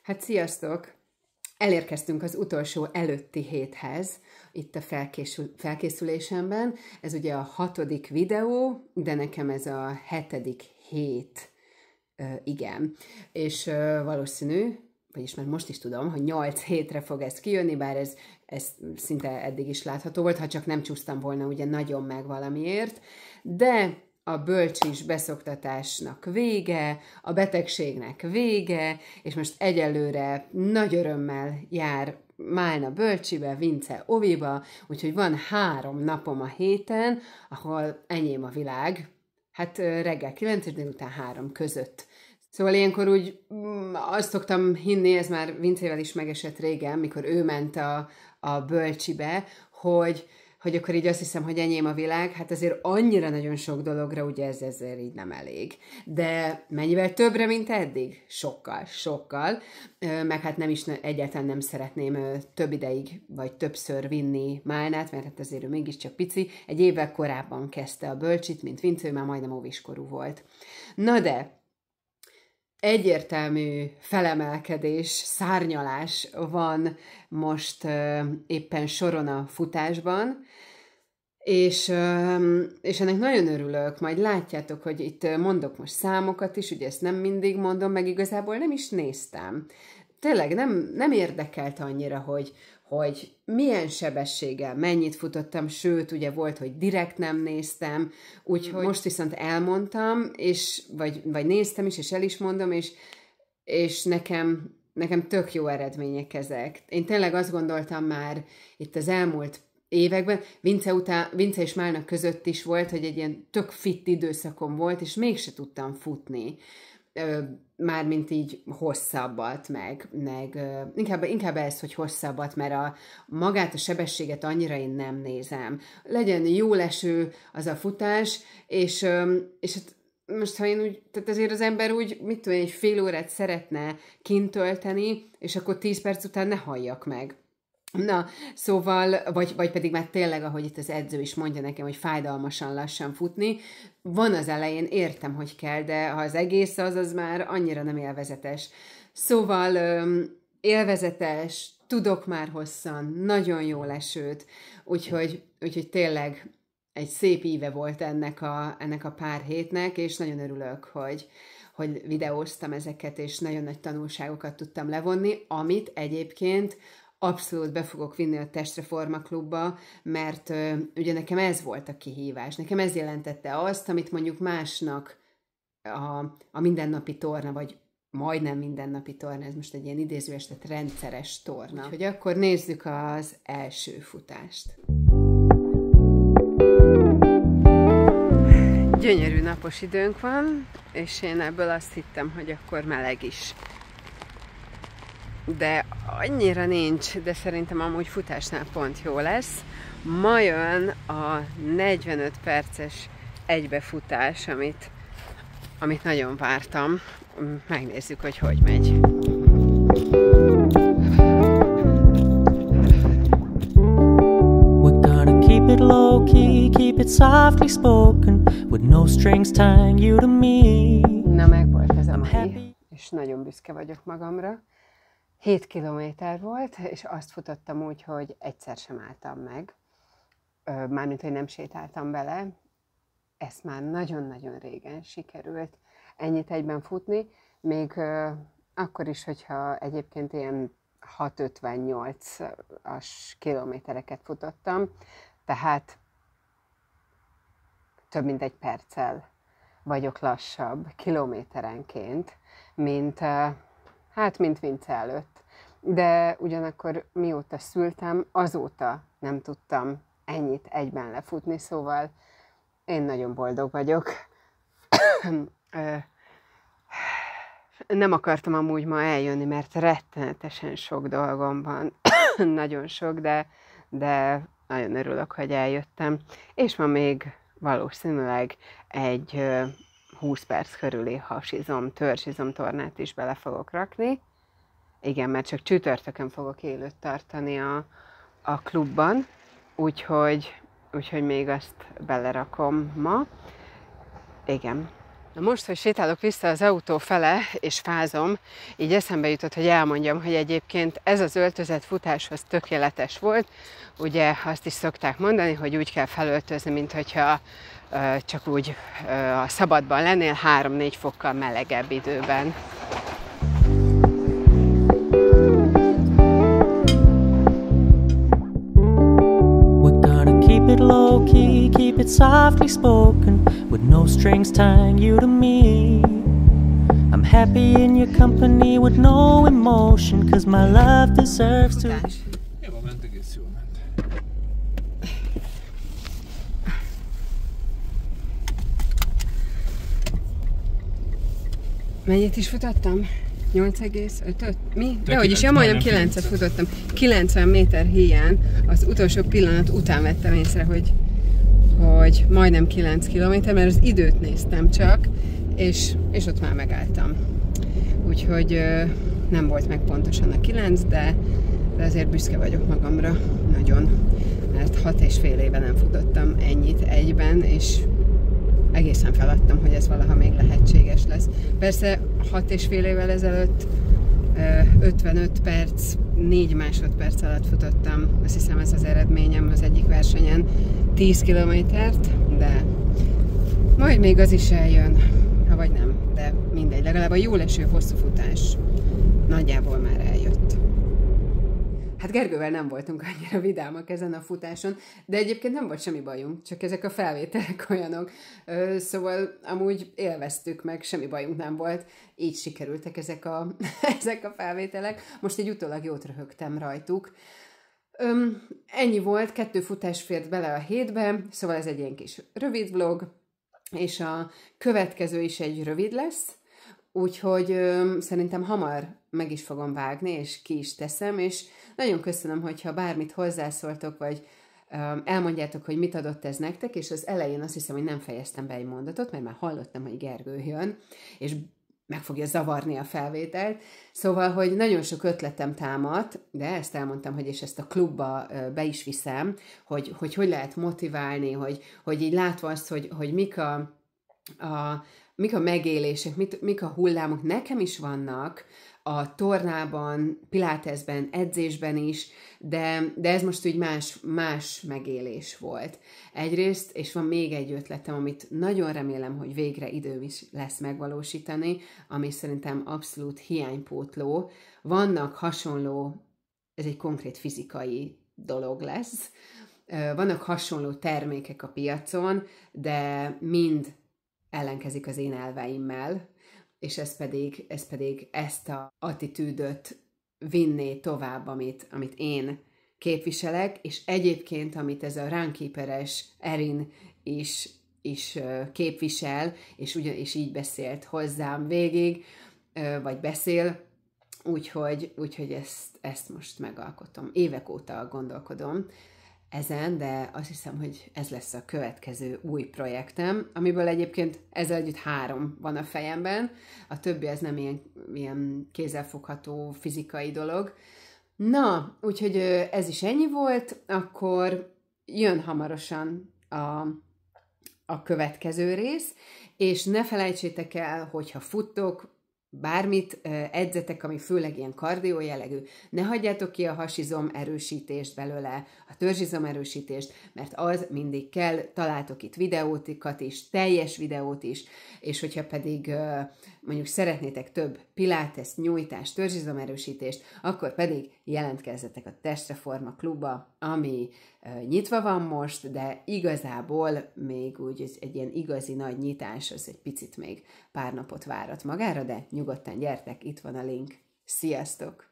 Hát sziasztok! Elérkeztünk az utolsó előtti héthez, itt a felkészülésemben. Ez ugye a 6. videó, de nekem ez a 7. hét, igen. És valószínű, vagyis már most is tudom, hogy 8 hétre fog ez kijönni, bár ez szinte eddig is látható volt, ha csak nem csúsztam volna ugye nagyon meg valamiért, de a bölcsis beszoktatásnak vége, a betegségnek vége, és most egyelőre nagy örömmel jár Málna bölcsibe, Vince oviba, úgyhogy van 3 napom a héten, ahol enyém a világ, hát reggel 9 és délután 3 között. Szóval ilyenkor úgy azt szoktam hinni, ez már Vincével is megesett régen, mikor ő ment a bölcsibe, hogy akkor így azt hiszem, hogy enyém a világ, hát azért annyira nagyon sok dologra, ugye ez ezért így nem elég. De mennyivel többre, mint eddig? Sokkal. Meg hát nem is, egyáltalán nem szeretném több ideig, vagy többször vinni Málnát, mert hát azért ő mégiscsak pici. Egy évvel korábban kezdte a bölcsit, mint Vince, ő már majdnem óviskorú volt. Na de, egyértelmű felemelkedés, szárnyalás van most éppen soron a futásban, és ennek nagyon örülök, majd látjátok, hogy itt mondok most számokat is, ugye ezt nem mindig mondom, meg igazából nem is néztem. Tényleg nem érdekelt annyira, hogy milyen sebességgel, mennyit futottam, sőt, ugye volt, hogy direkt nem néztem, úgyhogy most viszont elmondtam, vagy néztem is, és el is mondom, és nekem tök jó eredmények ezek. Én tényleg azt gondoltam már itt az elmúlt években, Vince és Málna között is volt, hogy egy ilyen tök fit időszakom volt, és mégse tudtam futni. Mármint így hosszabbat, meg inkább ez, hogy hosszabbat, mert magát a sebességet annyira én nem nézem. Legyen jó leső az a futás, és hát most, ha én úgy, tehát azért az ember úgy, mit tudom, egy fél órát szeretne kint tölteni, és akkor 10 perc után ne halljak meg. Na, szóval, vagy pedig már tényleg, ahogy itt az edző is mondja nekem, hogy fájdalmasan lassan futni, van az elején, értem, hogy kell, de ha az egész az már annyira nem élvezetes. Szóval élvezetes, tudok már hosszan, nagyon jó lesőt, úgyhogy tényleg egy szép íve volt ennek a pár hétnek, és nagyon örülök, hogy videóztam ezeket, és nagyon nagy tanulságokat tudtam levonni, amit egyébként abszolút be fogok vinni a Testreforma Klubba, mert ugye nekem ez volt a kihívás. Nekem ez jelentette azt, amit mondjuk másnak a mindennapi torna, vagy majdnem mindennapi torna, ez most egy ilyen idézőes, tehát rendszeres torna. Úgyhogy akkor nézzük az első futást. Gyönyörű napos időnk van, és én ebből azt hittem, hogy akkor meleg is. De annyira nincs, de szerintem amúgy futásnál pont jó lesz. Ma jön a 45 perces egybefutás, amit nagyon vártam. Megnézzük, hogy megy. We're gonna keep it low key, keep it softly spoken, with no strings tying you to me. Na, megvolt ez a mai, és nagyon büszke vagyok magamra. 7 kilométer volt, és azt futottam úgy, hogy egyszer sem álltam meg. Mármint, hogy nem sétáltam bele. Ezt már nagyon-nagyon régen sikerült ennyit egyben futni. Még akkor is, hogyha egyébként ilyen 6,58-as kilométereket futottam. Tehát több mint 1 perccel vagyok lassabb kilométerenként, mint Vince előtt. De ugyanakkor mióta szültem, azóta nem tudtam ennyit egyben lefutni, szóval én nagyon boldog vagyok. Nem akartam amúgy ma eljönni, mert rettenetesen sok dolgom van. Nagyon sok, de nagyon örülök, hogy eljöttem. És ma még valószínűleg egy 20 perc körüli törzsizom tornát is bele fogok rakni. Igen, mert csak csütörtökön fogok élőt tartani a klubban, úgyhogy még azt belerakom ma. Igen, Na most, hogy sétálok vissza az autó fele, és fázom, így eszembe jutott, hogy elmondjam, hogy egyébként ez az öltözet futáshoz tökéletes volt. Ugye azt is szokták mondani, hogy úgy kell felöltözni, mint hogyha csak úgy a szabadban lennél 3-4 fokkal melegebb időben. Keep it low key, keep it softly spoken, with no strings tying you to me. I'm happy in your company with no emotion, cause my love deserves to. Jó ment, egész jól ment. Mennyit is futottam? 8,5-öt? Mi? Dehogy is, ja, majdnem 9-et futottam. 90 méter híján az utolsó pillanat után vettem észre, hogy majdnem 9 kilométer, mert az időt néztem csak, és ott már megálltam. Úgyhogy nem volt meg pontosan a 9, de azért büszke vagyok magamra, nagyon. Mert 6,5 éve nem futottam ennyit egyben, és egészen feladtam, hogy ez valaha még lehetséges lesz. Persze 6,5 évvel ezelőtt 55 perc, 4 másodperc alatt futottam, azt hiszem ez az eredményem az egyik versenyen, 10 kilométert, de majd még az is eljön, ha vagy nem, de mindegy, legalább a jól eső hosszú futás nagyjából már eljött. Hát Gergővel nem voltunk annyira vidámak ezen a futáson, de egyébként nem volt semmi bajunk, csak ezek a felvételek olyanok. Szóval amúgy élveztük meg, semmi bajunk nem volt, így sikerültek ezek a felvételek. Most egy utólag jót röhögtem rajtuk. Ennyi volt, 2 futás fért bele a hétbe, szóval ez egy ilyen kis rövid vlog, és a következő is egy rövid lesz, úgyhogy szerintem hamar meg is fogom vágni, és ki is teszem, és nagyon köszönöm, hogyha bármit hozzászóltok, vagy elmondjátok, hogy mit adott ez nektek, és az elején azt hiszem, hogy nem fejeztem be egy mondatot, mert már hallottam, hogy Gergő jön, és meg fogja zavarni a felvételt. Szóval, hogy nagyon sok ötletem támadt, de ezt elmondtam, hogy és ezt a klubba be is viszem, hogy lehet motiválni, hogy így látva azt, hogy mik a megélések, mik a hullámok, nekem is vannak a tornában, piláteszben, edzésben is, de ez most úgy más megélés volt. Egyrészt, és van még egy ötletem, amit nagyon remélem, hogy végre idő is lesz megvalósítani, ami szerintem abszolút hiánypótló. Vannak hasonló, ez egy konkrét fizikai dolog lesz, vannak hasonló termékek a piacon, de mind ellenkezik az én elveimmel, és ez pedig ezt a attitűdöt vinné tovább, amit én képviselek, és egyébként, amit ez a Runkeeper-es Erin is képvisel, és így beszélt hozzám végig, vagy beszél, úgyhogy ezt most megalkotom. Évek óta gondolkodom ezen, de azt hiszem, hogy ez lesz a következő új projektem, amiből egyébként ezzel együtt 3 van a fejemben, a többi ez nem ilyen kézzelfogható fizikai dolog. Na, úgyhogy ez is ennyi volt, akkor jön hamarosan a következő rész, és ne felejtsétek el, hogyha futtok, bármit edzetek, ami főleg ilyen kardió jellegű, ne hagyjátok ki a hasizom erősítést belőle, a törzsizom erősítést, mert az mindig kell, találtok itt videótikat is, teljes videót is, és hogyha pedig mondjuk szeretnétek több pilates, nyújtást, törzsizom erősítést, akkor pedig jelentkezzetek a Testreforma klubba, ami nyitva van most, de igazából még úgy egy ilyen igazi nagy nyitás, az egy picit még pár napot várat magára, de nyugodtan gyertek, itt van a link. Sziasztok!